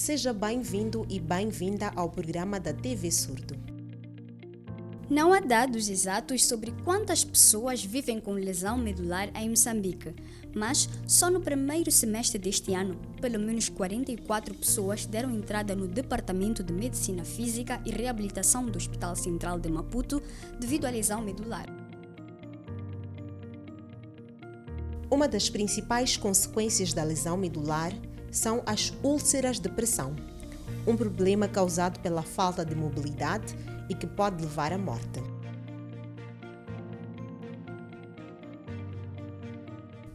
Seja bem-vindo e bem-vinda ao programa da TV Surdo. Não há dados exatos sobre quantas pessoas vivem com lesão medular em Moçambique, mas só no primeiro semestre deste ano, pelo menos 44 pessoas deram entrada no Departamento de Medicina Física e Reabilitação do Hospital Central de Maputo devido à lesão medular. Uma das principais consequências da lesão medular são as úlceras de pressão, um problema causado pela falta de mobilidade e que pode levar à morte.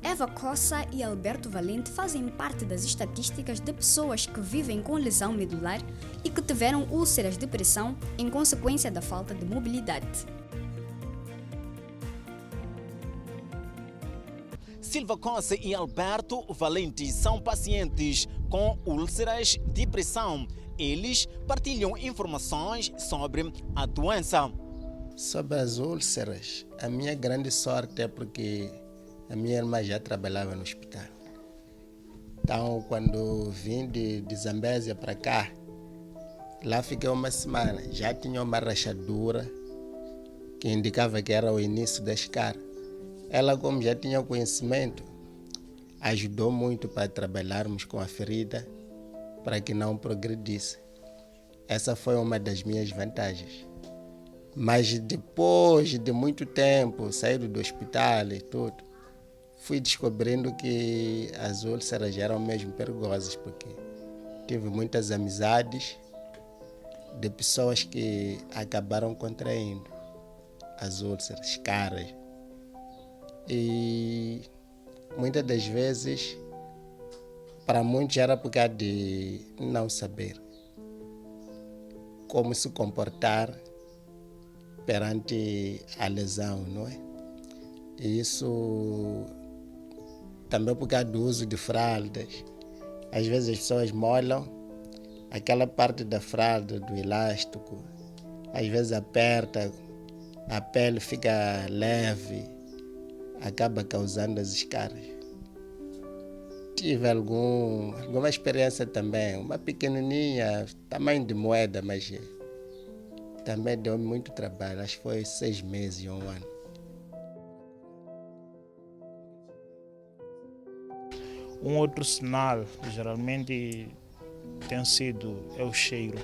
Eva Cossa e Alberto Valente fazem parte das estatísticas de pessoas que vivem com lesão medular e que tiveram úlceras de pressão em consequência da falta de mobilidade. Silva Cossa e Alberto Valente são pacientes com úlceras de pressão. Eles partilham informações sobre a doença. Sobre as úlceras, a minha grande sorte é porque a minha irmã já trabalhava no hospital. Então, quando vim de Zambésia para cá, lá fiquei uma semana. Já tinha uma rachadura que indicava que era o início da escara. Ela, como já tinha conhecimento, ajudou muito para trabalharmos com a ferida para que não progredisse. Essa foi uma das minhas vantagens. Mas depois de muito tempo, saído do hospital e tudo, fui descobrindo que as úlceras eram mesmo perigosas, porque tive muitas amizades de pessoas que acabaram contraindo as úlceras, escaras. E muitas das vezes, para muitos era por causa de não saber como se comportar perante a lesão, não é? E isso também por causa do uso de fraldas. Às vezes as pessoas molham aquela parte da fralda, do elástico, às vezes aperta, a pele fica leve, acaba causando as escaras. Tive alguma experiência também, uma pequenininha, tamanho de moeda, mas também deu muito trabalho, acho que foi 6 meses ou 1 ano. Um outro sinal, geralmente tem sido o cheiro.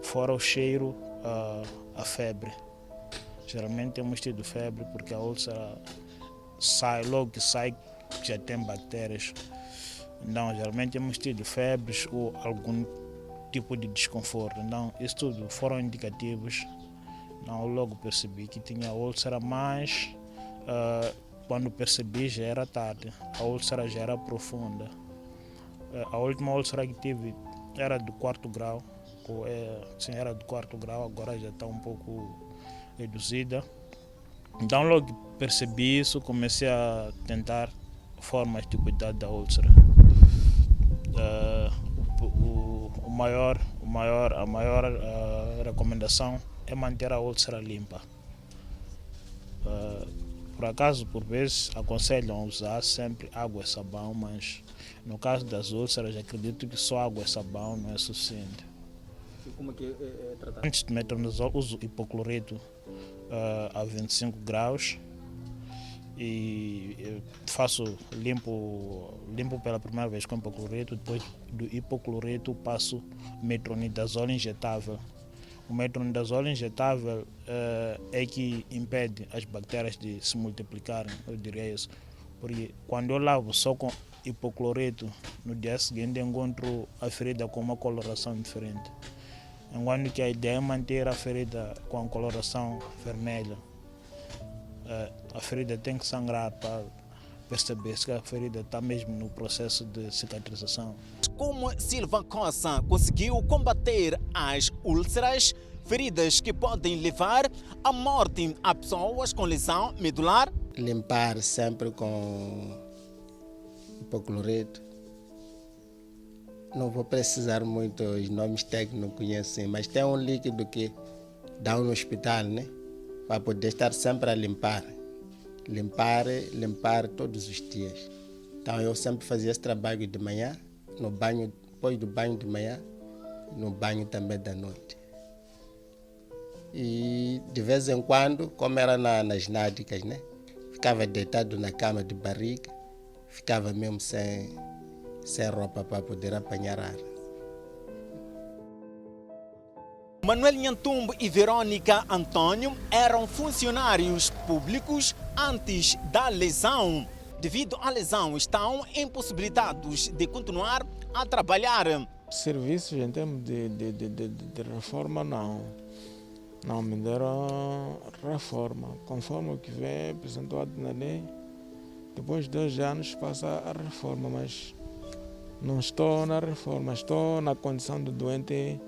Fora o cheiro, a febre. Geralmente temos tido febre porque a úlcera logo que sai já tem bactérias. Então, geralmente temos tido febres ou algum tipo de desconforto. Então, isso tudo foram indicativos. Então, logo percebi que tinha úlcera, mas quando percebi já era tarde. A úlcera já era profunda. A última úlcera que tive era do 4º grau. Era do 4º grau, agora já está um pouco reduzida. Então logo que percebi isso, comecei a tentar formas de cuidar da úlcera. A maior recomendação é manter a úlcera limpa. Por acaso, por vezes, aconselham usar sempre água e sabão, mas no caso das úlceras, acredito que só água e sabão não é suficiente. Como é que é tratado? Antes de metronidazol, uso hipoclorito a 25 graus e limpo pela primeira vez com hipoclorito, depois do hipoclorito passo metronidazol injetável. O metronidazol injetável é que impede as bactérias de se multiplicarem, eu diria isso. Porque quando eu lavo só com hipoclorito, no dia seguinte encontro a ferida com uma coloração diferente. Enquanto que a ideia é manter a ferida com a coloração vermelha. A ferida tem que sangrar para perceber se a ferida está mesmo no processo de cicatrização. Como Silva Cossa conseguiu combater as úlceras, feridas que podem levar à morte a pessoas com lesão medular? Limpar sempre com hipoclorito. Não vou precisar muito os nomes técnicos, conhecem, mas tem um líquido que dão no hospital, né? Para poder estar sempre a limpar. Limpar todos os dias. Então eu sempre fazia esse trabalho de manhã, no banho depois do banho de manhã, no banho também da noite. E de vez em quando, como era nas nádicas, né? Ficava deitado na cama de barriga, ficava mesmo sem roupa para poder apanhar ar. Manuel Nhantumbo e Verônica Antônio eram funcionários públicos antes da lesão. Devido à lesão, estão impossibilitados de continuar a trabalhar. Serviços em termos de reforma, não me deram reforma. Conforme o que vem apresentado na lei, depois de 2 anos passa a reforma, mas não estou na reforma, estou na condição de doente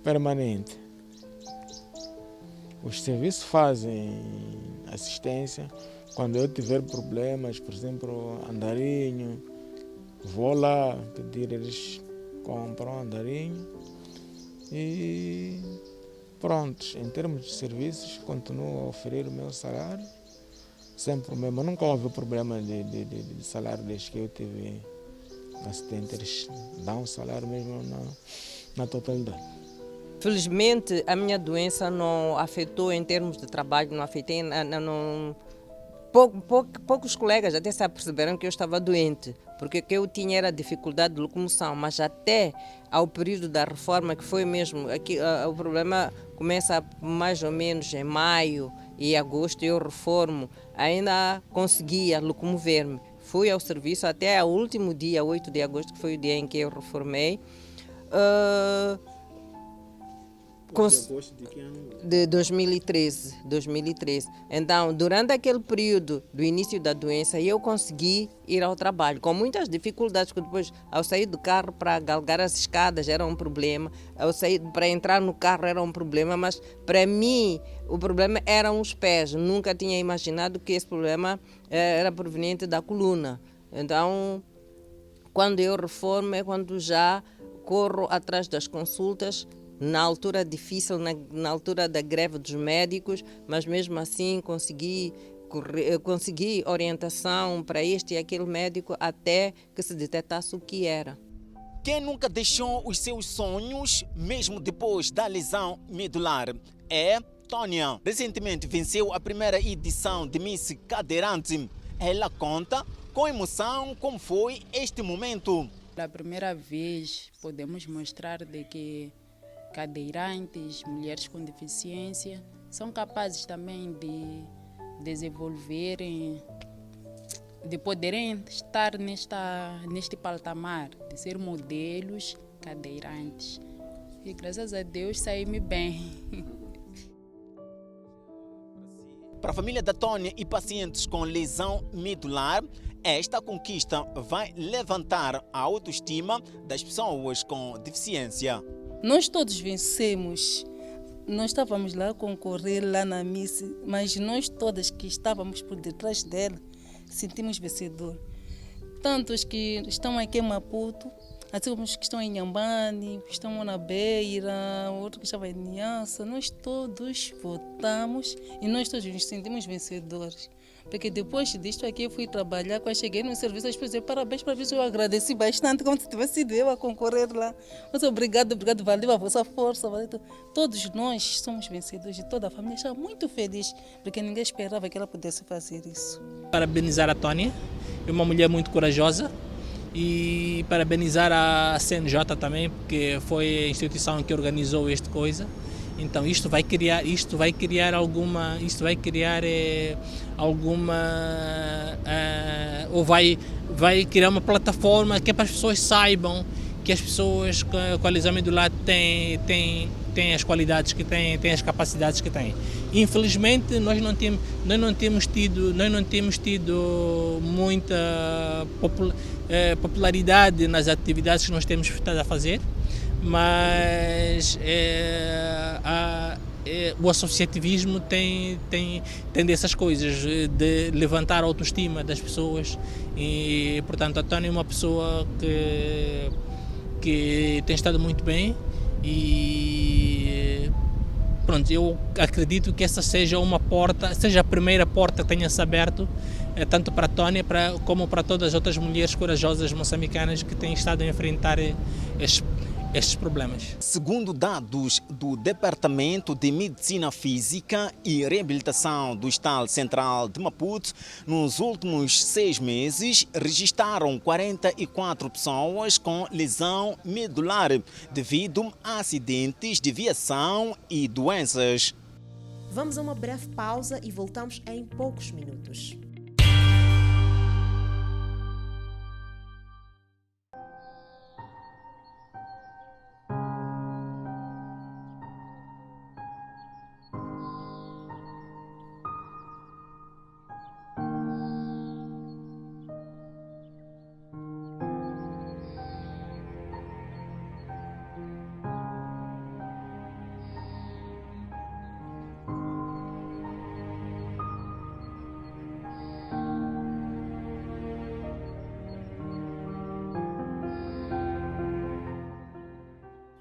permanente. Os serviços fazem assistência. Quando eu tiver problemas, por exemplo, andarinho, vou lá pedir, eles compram andarinho e pronto. Em termos de serviços, continuo a oferecer o meu salário sem problema. Nunca houve problema de salário desde que eu tive acidente. Eles dão salário mesmo na totalidade. Felizmente, a minha doença não afetou em termos de trabalho, não afetei, poucos colegas até se aperceberam que eu estava doente, porque o que eu tinha era dificuldade de locomoção, mas até ao período da reforma, que foi mesmo, aqui, o problema começa mais ou menos em maio e agosto, eu reformo, ainda conseguia locomover-me. Fui ao serviço até o último dia, 8 de agosto, que foi o dia em que eu reformei. De 2013. Então, durante aquele período do início da doença, eu consegui ir ao trabalho, com muitas dificuldades, porque depois, ao sair do carro para galgar as escadas era um problema, ao sair para entrar no carro era um problema, mas para mim o problema eram os pés. Nunca tinha imaginado que esse problema era proveniente da coluna. Então, quando eu reformo é quando já corro atrás das consultas, na altura difícil, na altura da greve dos médicos, mas mesmo assim consegui orientação para este e aquele médico até que se detectasse o que era. Quem nunca deixou os seus sonhos, mesmo depois da lesão medular, é Tônia. Recentemente venceu a primeira edição de Miss Cadeirante. Ela conta com emoção como foi este momento. Pela primeira vez podemos mostrar de que cadeirantes, mulheres com deficiência, são capazes também de desenvolverem, de poderem estar neste patamar, de ser modelos cadeirantes. E graças a Deus saí-me bem. Para a família da Tônia e pacientes com lesão medular, esta conquista vai levantar a autoestima das pessoas com deficiência. Nós todos vencemos. Nós estávamos lá a concorrer lá na Miss, mas nós todas que estávamos por detrás dela sentimos vencedor. Tanto os que estão aqui em Maputo, assim como os que estão em Nhambane, que estão na Beira, outro que estava em Niassa, nós todos votamos e nós todos nos sentimos vencedores. Porque depois disto aqui eu fui trabalhar, quando cheguei no serviço, as pessoas diziam parabéns para isso, eu agradeci bastante, como se tivesse sido eu a concorrer lá. Mas obrigado, valeu a vossa força. Valeu. Todos nós somos vencedores e toda a família está muito feliz, porque ninguém esperava que ela pudesse fazer isso. Parabenizar a Tônia, é uma mulher muito corajosa, e parabenizar a CNJ também, porque foi a instituição que organizou esta coisa. Então isto vai criar ou vai criar uma plataforma que é para as pessoas saibam que as pessoas com a lesão medular têm as qualidades que têm as capacidades que têm. Infelizmente nós não temos tido muita popularidade nas atividades que nós temos estado a fazer, mas o associativismo tem dessas coisas, de levantar a autoestima das pessoas, e portanto a Tônia é uma pessoa que tem estado muito bem, e pronto, eu acredito que essa seja a primeira porta que tenha se aberto, tanto para a Tônia como para todas as outras mulheres corajosas moçambicanas que têm estado a enfrentar estes problemas. Segundo dados do Departamento de Medicina Física e Reabilitação do Hospital Central de Maputo, nos últimos 6 meses registraram 44 pessoas com lesão medular devido a acidentes de viação e doenças. Vamos a uma breve pausa e voltamos em poucos minutos.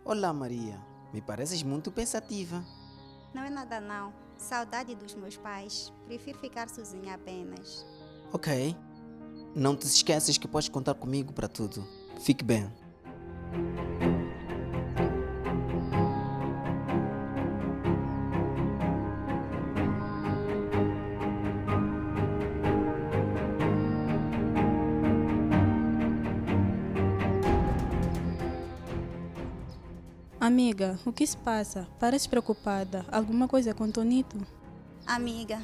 Olá, Maria. Me pareces muito pensativa. Não é nada não. Saudade dos meus pais. Prefiro ficar sozinha apenas. Ok. Não te esqueças que podes contar comigo para tudo. Fique bem. Amiga, o que se passa? Parece preocupada. Alguma coisa com Tonito? Amiga,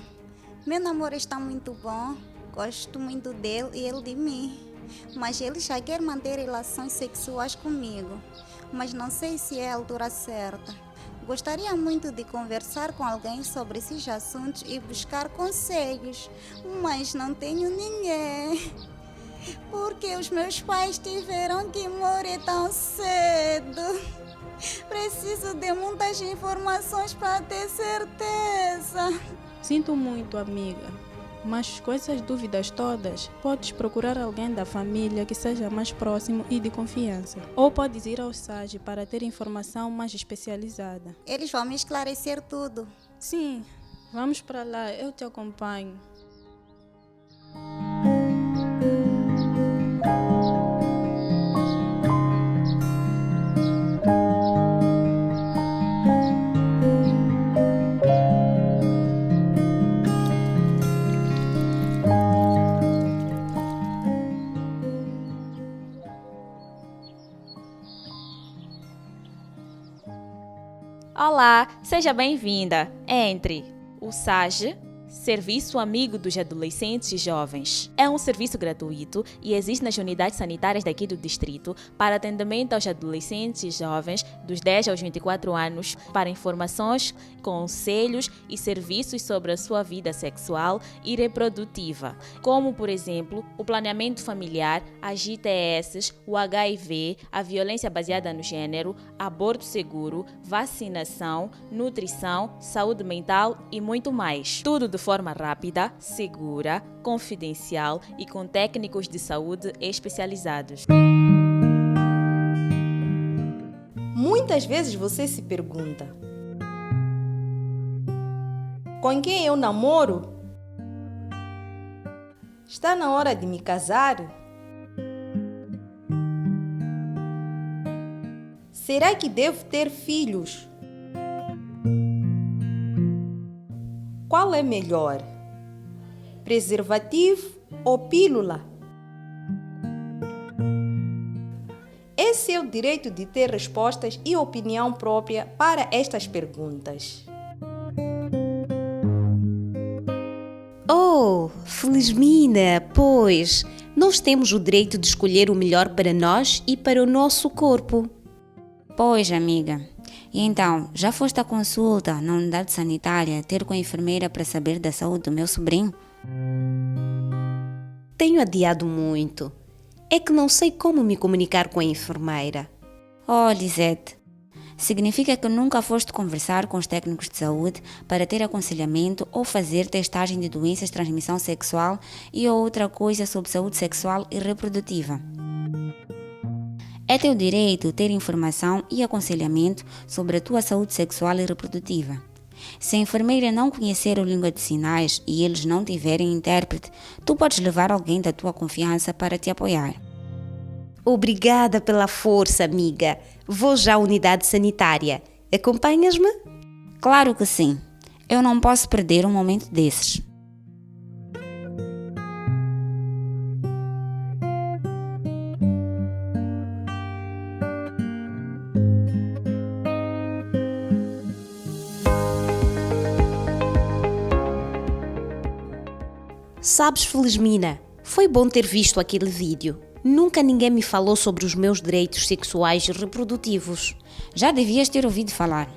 meu namoro está muito bom. Gosto muito dele e ele de mim. Mas ele já quer manter relações sexuais comigo. Mas não sei se é a altura certa. Gostaria muito de conversar com alguém sobre esses assuntos e buscar conselhos. Mas não tenho ninguém. Porque os meus pais tiveram que morrer tão cedo. Preciso de muitas informações para ter certeza. Sinto muito, amiga. Mas com essas dúvidas todas, podes procurar alguém da família que seja mais próximo e de confiança. Ou podes ir ao SAGE para ter informação mais especializada. Eles vão me esclarecer tudo. Sim, vamos para lá, eu te acompanho. Olá, seja bem-vinda. Entre. O SAGE, Serviço Amigo dos Adolescentes e Jovens. É um serviço gratuito e existe nas unidades sanitárias daqui do distrito para atendimento aos adolescentes e jovens dos 10 aos 24 anos para informações, conselhos e serviços sobre a sua vida sexual e reprodutiva, como, por exemplo, o planeamento familiar, as GTS, o HIV, a violência baseada no gênero, aborto seguro, vacinação, nutrição, saúde mental e muito mais. Tudo de forma rápida, segura, confidencial e com técnicos de saúde especializados. Muitas vezes você se pergunta: com quem eu namoro? Está na hora de me casar? Será que devo ter filhos? Qual é melhor? Preservativo ou pílula? É seu direito de ter respostas e opinião própria para estas perguntas. Oh, Felizmina, pois, nós temos o direito de escolher o melhor para nós e para o nosso corpo. Pois, amiga. E então, já foste à consulta na unidade sanitária ter com a enfermeira para saber da saúde do meu sobrinho? Tenho adiado muito. É que não sei como me comunicar com a enfermeira. Oh, Lisete, significa que nunca foste conversar com os técnicos de saúde para ter aconselhamento ou fazer testagem de doenças de transmissão sexual e outra coisa sobre saúde sexual e reprodutiva. É teu direito ter informação e aconselhamento sobre a tua saúde sexual e reprodutiva. Se a enfermeira não conhecer a língua de sinais e eles não tiverem intérprete, tu podes levar alguém da tua confiança para te apoiar. Obrigada pela força, amiga. Vou já à unidade sanitária. Acompanhas-me? Claro que sim. Eu não posso perder um momento desses. Sabes, Felizmina, foi bom ter visto aquele vídeo. Nunca ninguém me falou sobre os meus direitos sexuais e reprodutivos. Já devias ter ouvido falar.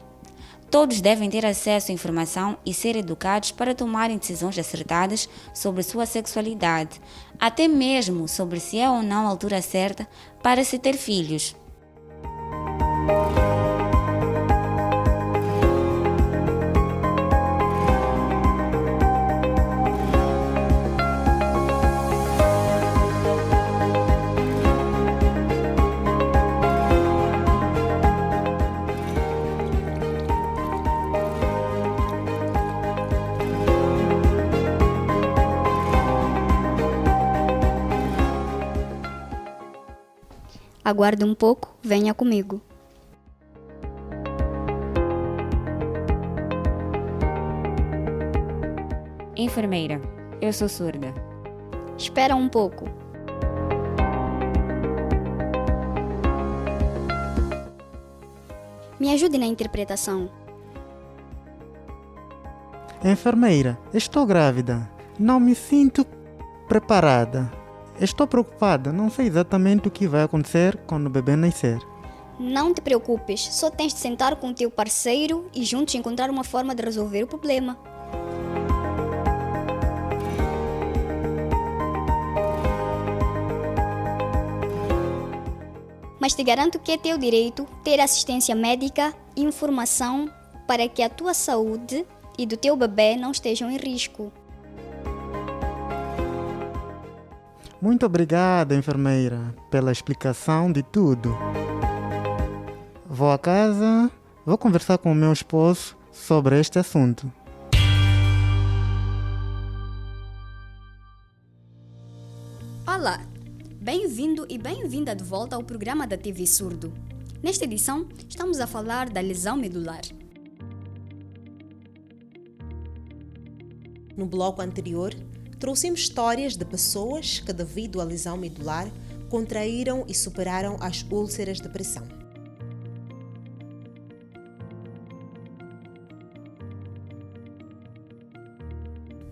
Todos devem ter acesso à informação e ser educados para tomarem decisões acertadas sobre sua sexualidade, até mesmo sobre se é ou não a altura certa para se ter filhos. Aguarde um pouco, venha comigo. Enfermeira, eu sou surda. Espera um pouco. Me ajude na interpretação. Enfermeira, estou grávida. Não me sinto preparada. Estou preocupada, não sei exatamente o que vai acontecer quando o bebê nascer. Não te preocupes, só tens de sentar com o teu parceiro e juntos encontrar uma forma de resolver o problema. Mas te garanto que é teu direito ter assistência médica e informação para que a tua saúde e do teu bebê não estejam em risco. Muito obrigada, enfermeira, pela explicação de tudo. Vou a casa, vou conversar com o meu esposo sobre este assunto. Olá! Bem-vindo e bem-vinda de volta ao programa da TV Surdo. Nesta edição, estamos a falar da lesão medular. No bloco anterior, trouxemos histórias de pessoas que, devido à lesão medular, contraíram e superaram as úlceras de pressão.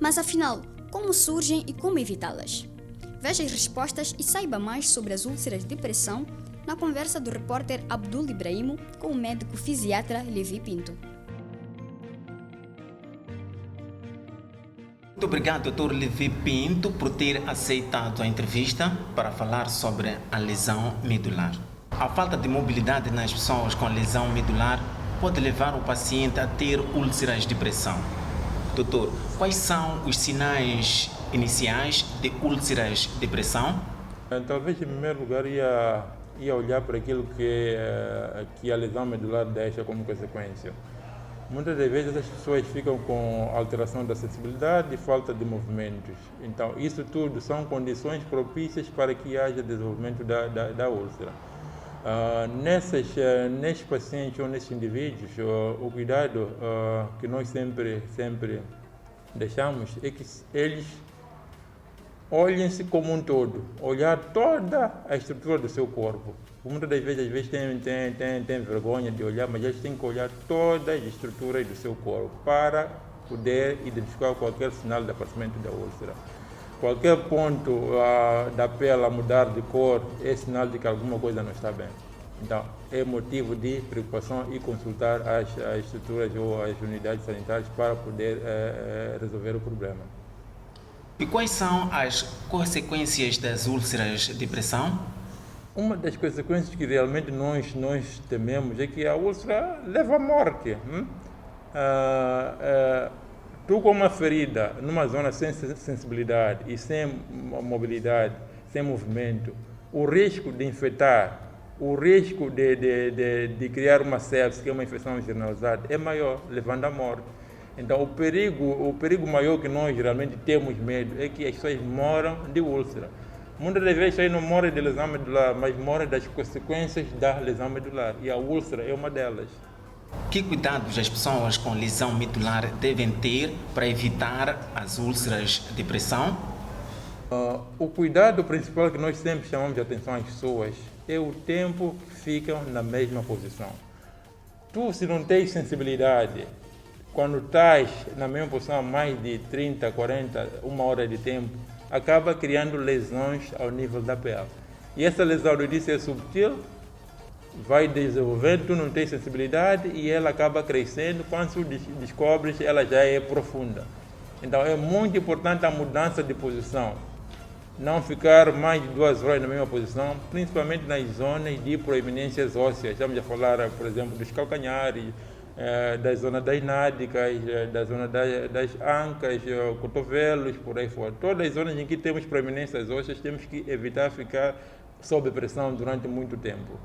Mas afinal, como surgem e como evitá-las? Veja as respostas e saiba mais sobre as úlceras de pressão na conversa do repórter Abdul Ibrahimo com o médico fisiatra Levi Pinto. Muito obrigado, Dr. Levi Pinto, por ter aceitado a entrevista para falar sobre a lesão medular. A falta de mobilidade nas pessoas com lesão medular pode levar o paciente a ter úlceras de pressão. Doutor, quais são os sinais iniciais de úlceras de pressão? Talvez, em primeiro lugar, ia olhar para aquilo que a lesão medular deixa como consequência. Muitas das vezes as pessoas ficam com alteração da sensibilidade e falta de movimentos. Então, isso tudo são condições propícias para que haja desenvolvimento da úlcera. Nesses pacientes ou nesses indivíduos, o cuidado que nós sempre deixamos é que eles olhem-se como um todo, olhar toda a estrutura do seu corpo. Muitas das vezes, tem vergonha de olhar, mas eles têm que olhar todas as estruturas do seu corpo para poder identificar qualquer sinal de aparecimento da úlcera. Qualquer ponto da pele a mudar de cor é sinal de que alguma coisa não está bem. Então, é motivo de preocupação e consultar as estruturas ou as unidades sanitárias para poder resolver o problema. E quais são as consequências das úlceras de pressão? Uma das consequências que realmente nós tememos é que a úlcera leva à morte. Tu com uma ferida numa zona sem sensibilidade e sem mobilidade, sem movimento, o risco de infectar, o risco de criar uma sepse, que é uma infecção generalizada, é maior, levando à morte. Então, o perigo maior que nós geralmente temos medo é que as pessoas moram de úlcera. Muitas das vezes aí não morre de lesão medular, mas morre das consequências da lesão medular. E a úlcera é uma delas. Que cuidados as pessoas com lesão medular devem ter para evitar as úlceras de pressão? O cuidado principal que nós sempre chamamos de atenção às pessoas é o tempo que ficam na mesma posição. Tu, se não tens sensibilidade, quando estás na mesma posição há mais de 30, 40, uma hora de tempo, acaba criando lesões ao nível da pele. E essa lesão, eu disse, é subtil, vai desenvolvendo, tu não tens sensibilidade e ela acaba crescendo. Quando tu descobres, ela já é profunda. Então é muito importante a mudança de posição. Não ficar mais de 2 horas na mesma posição, principalmente nas zonas de proeminências ósseas. Estamos a falar, por exemplo, dos calcanhares, da zona das nádegas, da zona das ancas, cotovelos, por aí fora. Todas as zonas em que temos proeminências ósseas, temos que evitar ficar sob pressão durante muito tempo.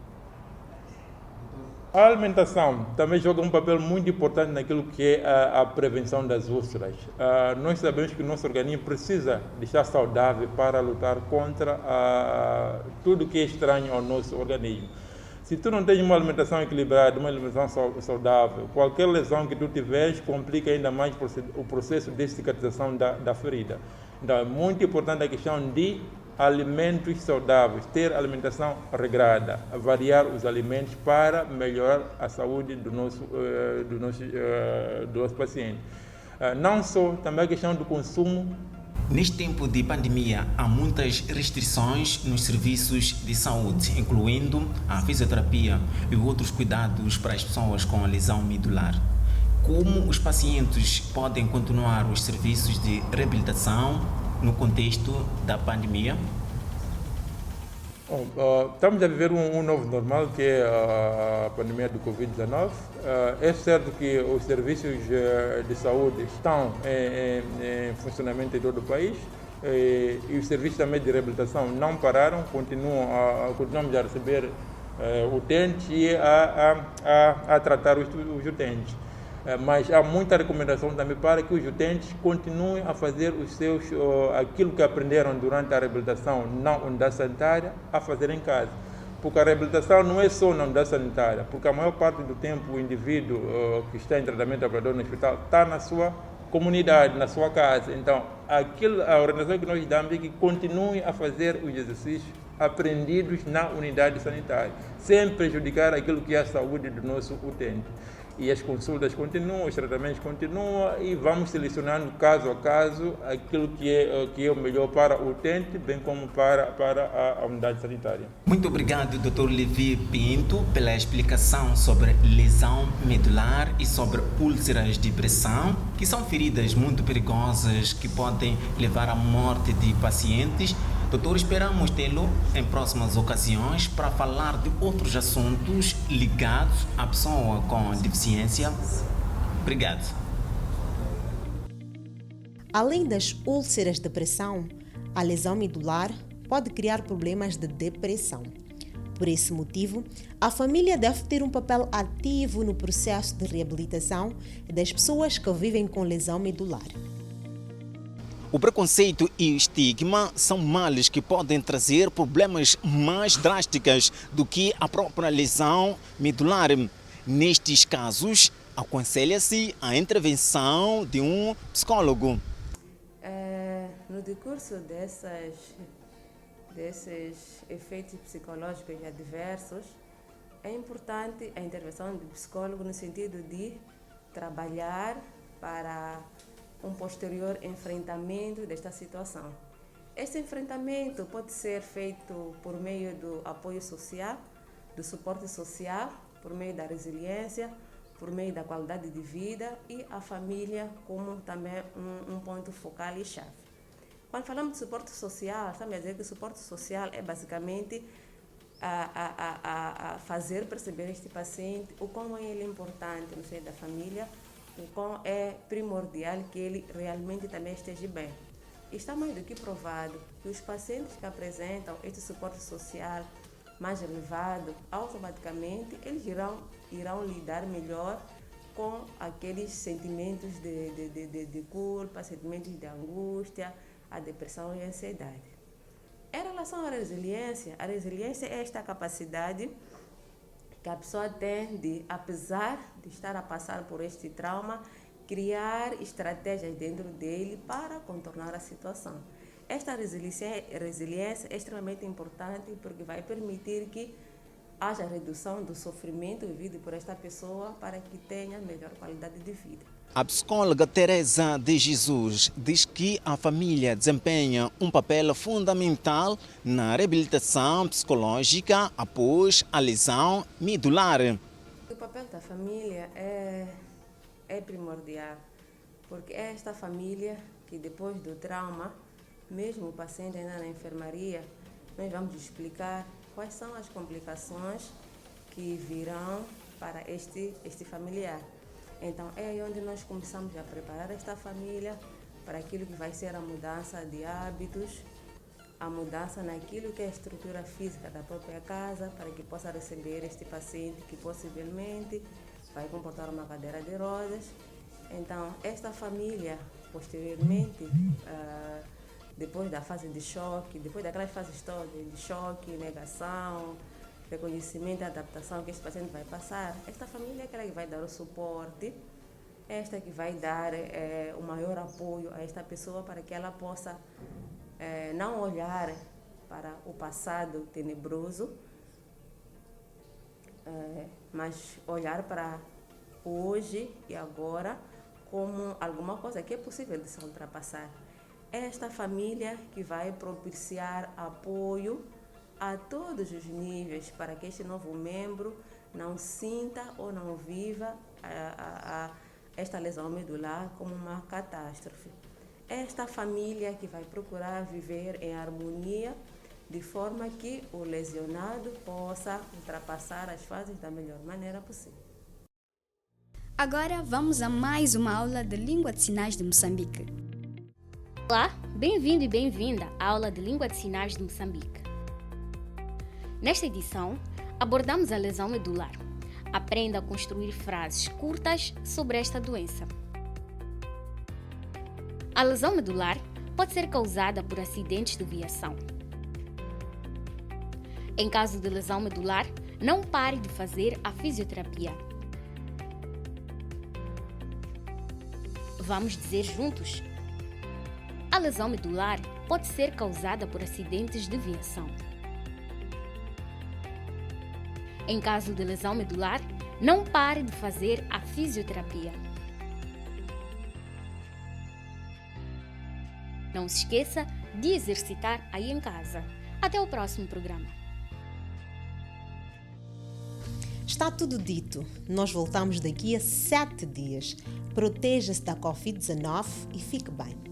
A alimentação também joga um papel muito importante naquilo que é a prevenção das úlceras. Nós sabemos que o nosso organismo precisa de estar saudável para lutar contra tudo que é estranho ao nosso organismo. Se tu não tens uma alimentação equilibrada, uma alimentação saudável, qualquer lesão que tu tiveres complica ainda mais o processo de cicatrização da ferida. Então é muito importante a questão de alimentos saudáveis, ter alimentação regrada, variar os alimentos para melhorar a saúde do nosso paciente. Não só, também a questão do consumo. Neste tempo de pandemia, há muitas restrições nos serviços de saúde, incluindo a fisioterapia e outros cuidados para as pessoas com a lesão medular. Como os pacientes podem continuar os serviços de reabilitação no contexto da pandemia? Estamos a viver um novo normal, que é a pandemia do Covid-19. É certo que os serviços de saúde estão em funcionamento em todo o país e os serviços também de reabilitação não pararam, continuamos a receber utentes e a tratar os utentes. Mas há muita recomendação também para que os utentes continuem a fazer aquilo que aprenderam durante a reabilitação na unidade sanitária, a fazer em casa. Porque a reabilitação não é só na unidade sanitária, porque a maior parte do tempo o indivíduo que está em tratamento ambulatório no hospital está na sua comunidade, na sua casa. Então, a orientação que nós damos é que continuem a fazer os exercícios aprendidos na unidade sanitária, sem prejudicar aquilo que é a saúde do nosso utente. E as consultas continuam, os tratamentos continuam e vamos selecionando caso a caso aquilo que é o melhor para o utente, bem como para a unidade sanitária. Muito obrigado, Dr. Levi Pinto, pela explicação sobre lesão medular e sobre úlceras de pressão, que são feridas muito perigosas que podem levar à morte de pacientes. Doutor, esperamos tê-lo em próximas ocasiões para falar de outros assuntos ligados à pessoa com deficiência. Obrigado. Além das úlceras de pressão, a lesão medular pode criar problemas de depressão. Por esse motivo, a família deve ter um papel ativo no processo de reabilitação das pessoas que vivem com lesão medular. O preconceito e o estigma são males que podem trazer problemas mais drásticos do que a própria lesão medular. Nestes casos, aconselha-se a intervenção de um psicólogo. No decurso desses efeitos psicológicos adversos, é importante a intervenção do psicólogo no sentido de trabalhar para um posterior enfrentamento desta situação. Este enfrentamento pode ser feito por meio do apoio social, do suporte social, por meio da resiliência, por meio da qualidade de vida e a família como também um ponto focal e chave. Quando falamos de suporte social, estamos a dizer que o suporte social é basicamente a fazer perceber este paciente o quão ele é importante no seio da família, o quão é primordial que ele realmente também esteja bem. Está mais do que provado que os pacientes que apresentam este suporte social mais elevado, automaticamente eles irão lidar melhor com aqueles sentimentos de culpa, sentimentos de angústia, a depressão e a ansiedade. Em relação à resiliência, a resiliência é esta capacidade que a pessoa tem de, apesar de estar a passar por este trauma, criar estratégias dentro dele para contornar a situação. Esta resiliência é extremamente importante porque vai permitir que haja redução do sofrimento vivido por esta pessoa para que tenha melhor qualidade de vida. A psicóloga Teresa de Jesus diz que a família desempenha um papel fundamental na reabilitação psicológica após a lesão medular. O papel da família é primordial, porque é esta família que depois do trauma, mesmo o paciente ainda na enfermaria, nós vamos explicar quais são as complicações que virão para este familiar. Então é aí onde nós começamos a preparar esta família para aquilo que vai ser a mudança de hábitos, a mudança naquilo que é a estrutura física da própria casa, para que possa receber este paciente que possivelmente vai comportar uma cadeira de rodas. Então esta família, posteriormente, depois da fase de choque, depois daquelas fases todas de choque, negação, reconhecimento e adaptação que este paciente vai passar, esta família é aquela que vai dar o suporte, esta que vai dar o maior apoio a esta pessoa para que ela possa não olhar para o passado tenebroso, mas olhar para hoje e agora como alguma coisa que é possível de se ultrapassar. É esta família que vai propiciar apoio a todos os níveis para que este novo membro não sinta ou não viva esta lesão medular como uma catástrofe. É esta família que vai procurar viver em harmonia de forma que o lesionado possa ultrapassar as fases da melhor maneira possível. Agora vamos a mais uma aula de Língua de Sinais de Moçambique. Olá, bem-vindo e bem-vinda à aula de Língua de Sinais de Moçambique. Nesta edição, abordamos a lesão medular. Aprenda a construir frases curtas sobre esta doença. A lesão medular pode ser causada por acidentes de viação. Em caso de lesão medular, não pare de fazer a fisioterapia. Vamos dizer juntos. A lesão medular pode ser causada por acidentes de viação. Em caso de lesão medular, não pare de fazer a fisioterapia. Não se esqueça de exercitar aí em casa. Até o próximo programa. Está tudo dito. Nós voltamos daqui a 7 dias. Proteja-se da Covid-19 e fique bem.